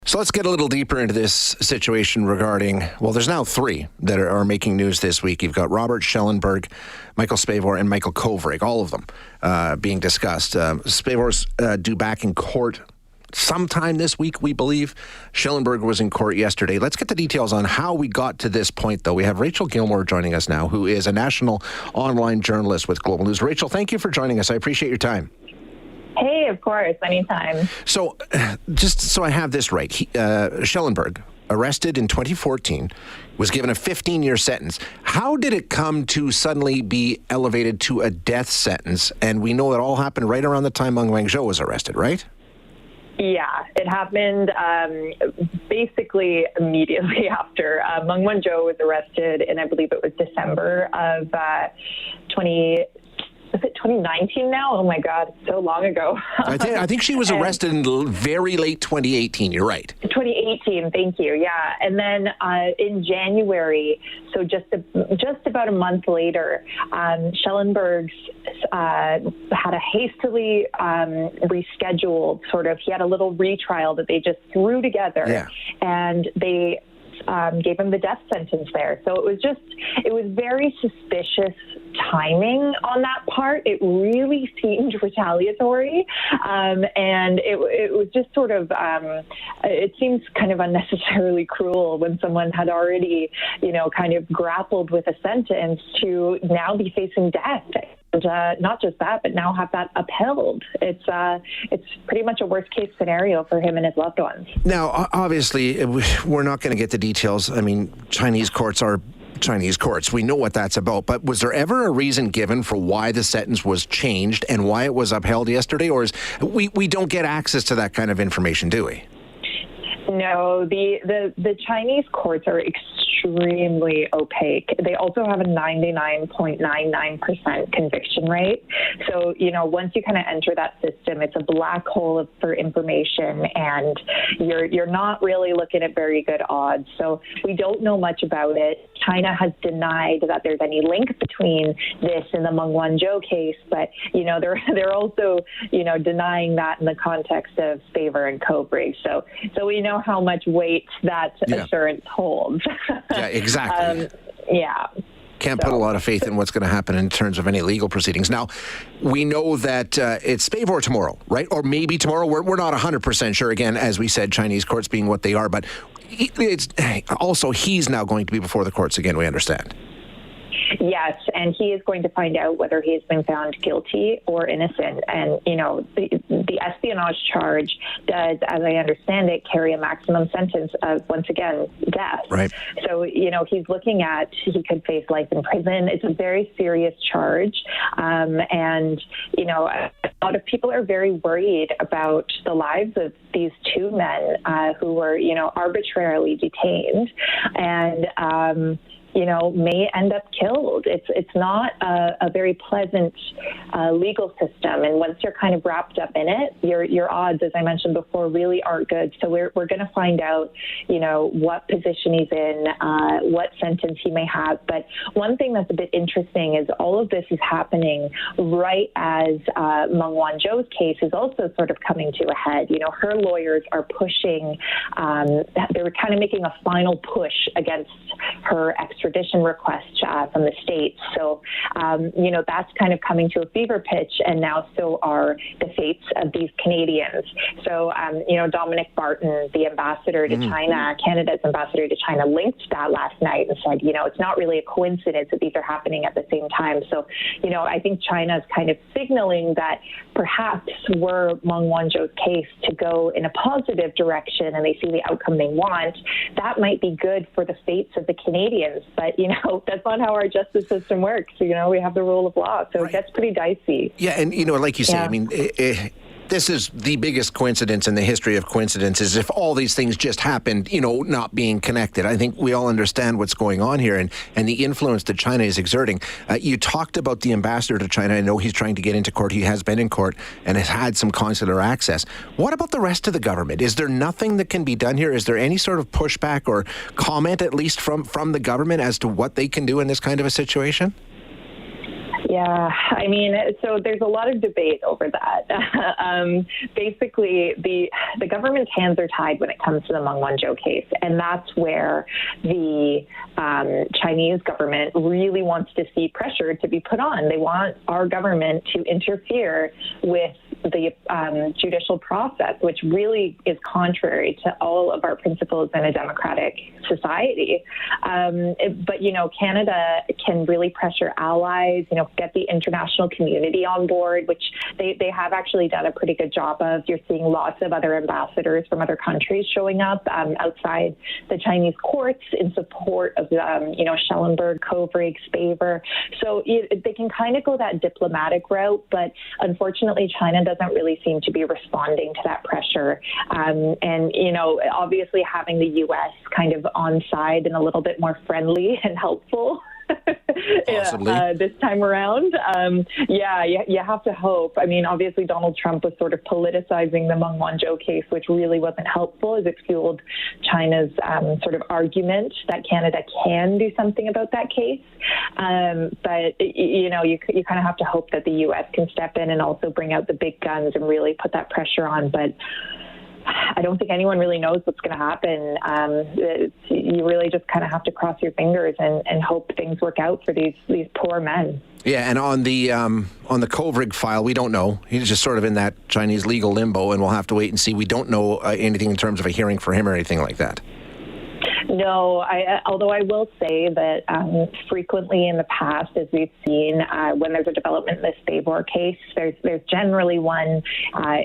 So let's get a little deeper into this situation regarding, well, there's now three that are making news this week. You've got Robert Schellenberg, Michael Spavor, and Michael Kovrig, all of them being discussed. Spavor's due back in court sometime this week, we believe. Schellenberg was in court yesterday. Let's get the details on how we got to this point, though. We have Rachel Gilmore joining us now, who is a national online journalist with Global News. Rachel, thank you for joining us. I appreciate your time. Hey, of course, anytime. So, just so I have this right, Schellenberg, arrested in 2014, was given a 15-year sentence. How did it come to suddenly be elevated to a death sentence? And we know it all happened right around the time Meng Wanzhou was arrested, right? Yeah, it happened basically immediately after Meng Wanzhou was arrested, and I believe it was December of 2019 now? Oh my God, so long ago. I think she was arrested in very late 2018. You're right. 2018, thank you. Yeah, and then in January, so just about a month later, Schellenberg's had a hastily rescheduled he had a little retrial that they just threw together, and they gave him the death sentence there. So it was very suspicious timing on that part. It really seemed retaliatory, and it was just it seems kind of unnecessarily cruel when someone had already, kind of grappled with a sentence to now be facing death. And not just that, but now have that upheld. It's pretty much a worst case scenario for him and his loved ones. Now, obviously, we're not going to get the details. I mean, Chinese courts are Chinese courts. We know what that's about. But was there ever a reason given for why the sentence was changed and why it was upheld yesterday? Or we don't get access to that kind of information, do we? No, the Chinese courts are extremely opaque. They also have a 99.99% conviction rate. So, once you kind of enter that system, it's a black hole for information, and you're not really looking at very good odds. So we don't know much about it. China has denied that there's any link between this and the Meng Wanzhou case, but they're also denying that in the context of Spavor and Kovrig. So we know how much weight that assurance holds. Yeah, exactly. Can't put a lot of faith in what's going to happen in terms of any legal proceedings. Now, we know that it's Spavor tomorrow, right? Or maybe tomorrow. We're not 100% sure. Again, as we said, Chinese courts being what they are. But it's also he's now going to be before the courts again, we understand. Yes, and he is going to find out whether he has been found guilty or innocent. And, the espionage charge does, as I understand it, carry a maximum sentence of, once again, death. Right. So, he's looking at, he could face life in prison. It's a very serious charge. And, a lot of people are very worried about the lives of these two men who were, arbitrarily detained and, may end up killed. It's not a very pleasant legal system, and once you're kind of wrapped up in it, your odds, as I mentioned before, really aren't good. So we're going to find out, what position he's in, what sentence he may have. But one thing that's a bit interesting is all of this is happening right as Meng Wanzhou's case is also sort of coming to a head. Her lawyers are pushing. They were kind of making a final push against her extradition request from the States. So, that's kind of coming to a fever pitch, and now so are the fates of these Canadians. So, Dominic Barton, the ambassador to China, Canada's ambassador to China, linked that last night and said, it's not really a coincidence that these are happening at the same time. So, I think China is kind of signaling that perhaps were Meng Wanzhou's case to go in a positive direction and they see the outcome they want, that might be good for the fates of the Canadians. But, that's not how our justice system works. We have the rule of law. So it gets pretty dicey. Yeah, and, like you say, I mean, this is the biggest coincidence in the history of coincidences. If all these things just happened, not being connected. I think we all understand what's going on here and the influence that China is exerting. You talked about the ambassador to China. I know he's trying to get into court. He has been in court and has had some consular access. What about the rest of the government? Is there nothing that can be done here? Is there any sort of pushback or comment, at least from the government, as to what they can do in this kind of a situation? Yeah, I mean, so there's a lot of debate over that. Basically, the government's hands are tied when it comes to the Meng Wanzhou case, and that's where the Chinese government really wants to see pressure to be put on. They want our government to interfere with the judicial process, which really is contrary to all of our principles in a democratic society. But, Canada can really pressure allies, get the international community on board, which they have actually done a pretty good job of. You're seeing lots of other ambassadors from other countries showing up outside the Chinese courts in support of, Schellenberg, Kovrig, Spavor. So they can kind of go that diplomatic route, but unfortunately, China doesn't really seem to be responding to that pressure. Obviously having the U.S. kind of on side and a little bit more friendly and helpful this time around. You have to hope. I mean, obviously Donald Trump was sort of politicizing the Meng Wanzhou case, which really wasn't helpful, as it fueled China's sort of argument that Canada can do something about that case. But you kind of have to hope that the U.S. can step in and also bring out the big guns and really put that pressure on. But I don't think anyone really knows what's going to happen. You really just kind of have to cross your fingers and hope things work out for these poor men. Yeah, and on the Kovrig file, we don't know. He's just sort of in that Chinese legal limbo, and we'll have to wait and see. We don't know anything in terms of a hearing for him or anything like that. No, although I will say that frequently in the past, as we've seen, when there's a development in the Spavor case, there's generally one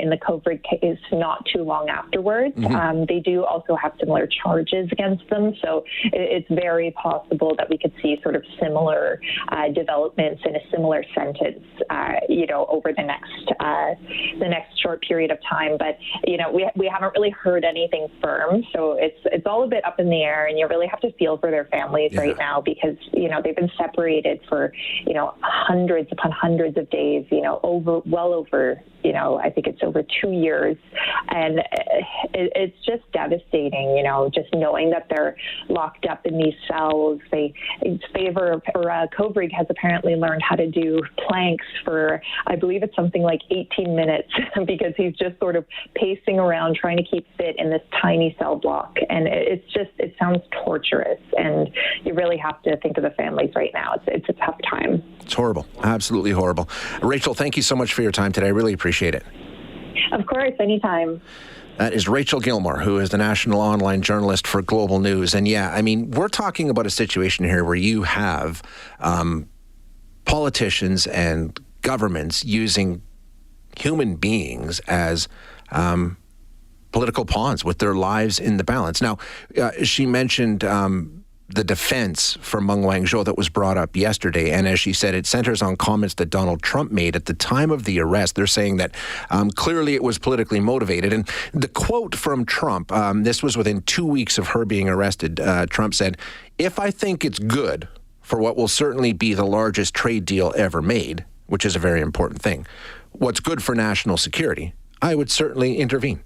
in the Kovrig case not too long afterwards. Mm-hmm. They do also have similar charges against them, so it's very possible that we could see sort of similar developments in a similar sentence, over the next short period of time. But we haven't really heard anything firm, so it's all a bit up in the air. And you really have to feel for their families right now because, they've been separated for, hundreds upon hundreds of days, well over, I think it's over 2 years. And it's just devastating, just knowing that they're locked up in these cells. Kovrig has apparently learned how to do planks for, I believe it's something like 18 minutes because he's just sort of pacing around trying to keep fit in this tiny cell block. And it sounds torturous, and you really have to think of the families right now. It's a tough time. It's horrible. Absolutely horrible. Rachel, thank you so much for your time today. I really appreciate it. Of course, anytime. That is Rachel Gilmore, who is the national online journalist for Global News. And we're talking about a situation here where you have politicians and governments using human beings as political pawns with their lives in the balance. Now, she mentioned the defense for Meng Wanzhou that was brought up yesterday, and as she said, it centers on comments that Donald Trump made at the time of the arrest. They're saying that clearly it was politically motivated. And the quote from Trump, this was within 2 weeks of her being arrested, Trump said, "If I think it's good for what will certainly be the largest trade deal ever made," which is a very important thing, "what's good for national security, I would certainly intervene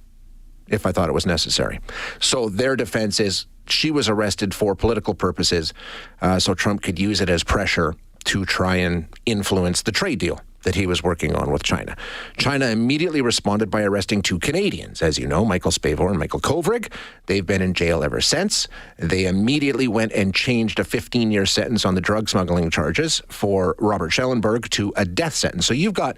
if I thought it was necessary." So their defense is she was arrested for political purposes, so Trump could use it as pressure to try and influence the trade deal that he was working on with China. China immediately responded by arresting 2 Canadians, as you know, Michael Spavor and Michael Kovrig. They've been in jail ever since. They immediately went and changed a 15-year sentence on the drug smuggling charges for Robert Schellenberg to a death sentence. So you've got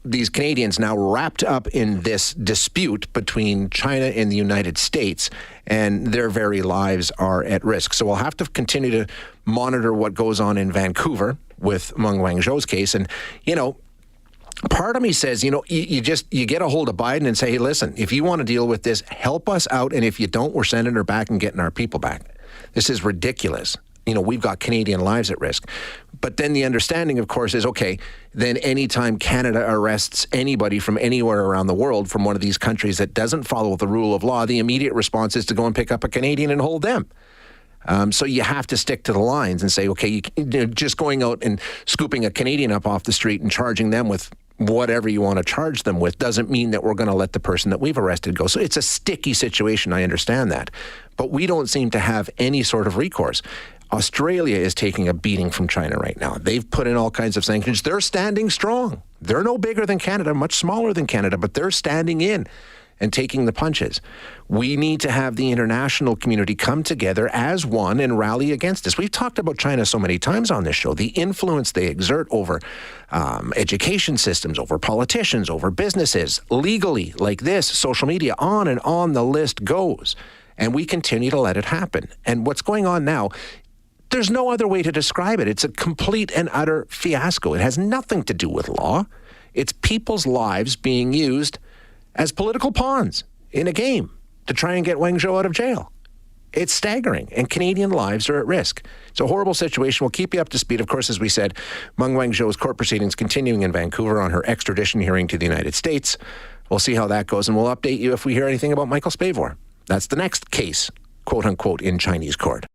these Canadians now wrapped up in this dispute between China and the United States, and their very lives are at risk. So we'll have to continue to monitor what goes on in Vancouver with Meng Wanzhou's case. And, part of me says, you get a hold of Biden and say, hey, listen, if you want to deal with this, help us out. And if you don't, we're sending her back and getting our people back. This is ridiculous. We've got Canadian lives at risk. But then the understanding, of course, is, okay, then anytime Canada arrests anybody from anywhere around the world from one of these countries that doesn't follow the rule of law, the immediate response is to go and pick up a Canadian and hold them. So you have to stick to the lines and say, okay, just going out and scooping a Canadian up off the street and charging them with whatever you want to charge them with doesn't mean that we're going to let the person that we've arrested go. So it's a sticky situation. I understand that. But we don't seem to have any sort of recourse. Australia is taking a beating from China right now. They've put in all kinds of sanctions. They're standing strong. They're no bigger than Canada, much smaller than Canada, but they're standing in and taking the punches. We need to have the international community come together as one and rally against this. We've talked about China so many times on this show, the influence they exert over education systems, over politicians, over businesses, legally, like this, social media, on and on the list goes. And we continue to let it happen. And what's going on now, there's no other way to describe it. It's a complete and utter fiasco. It has nothing to do with law. It's people's lives being used as political pawns in a game to try and get Wang Zhou out of jail. It's staggering, and Canadian lives are at risk. It's a horrible situation. We'll keep you up to speed. Of course, as we said, Meng Wanzhou's court proceedings continuing in Vancouver on her extradition hearing to the United States. We'll see how that goes, and we'll update you if we hear anything about Michael Spavor. That's the next case, quote unquote, in Chinese court.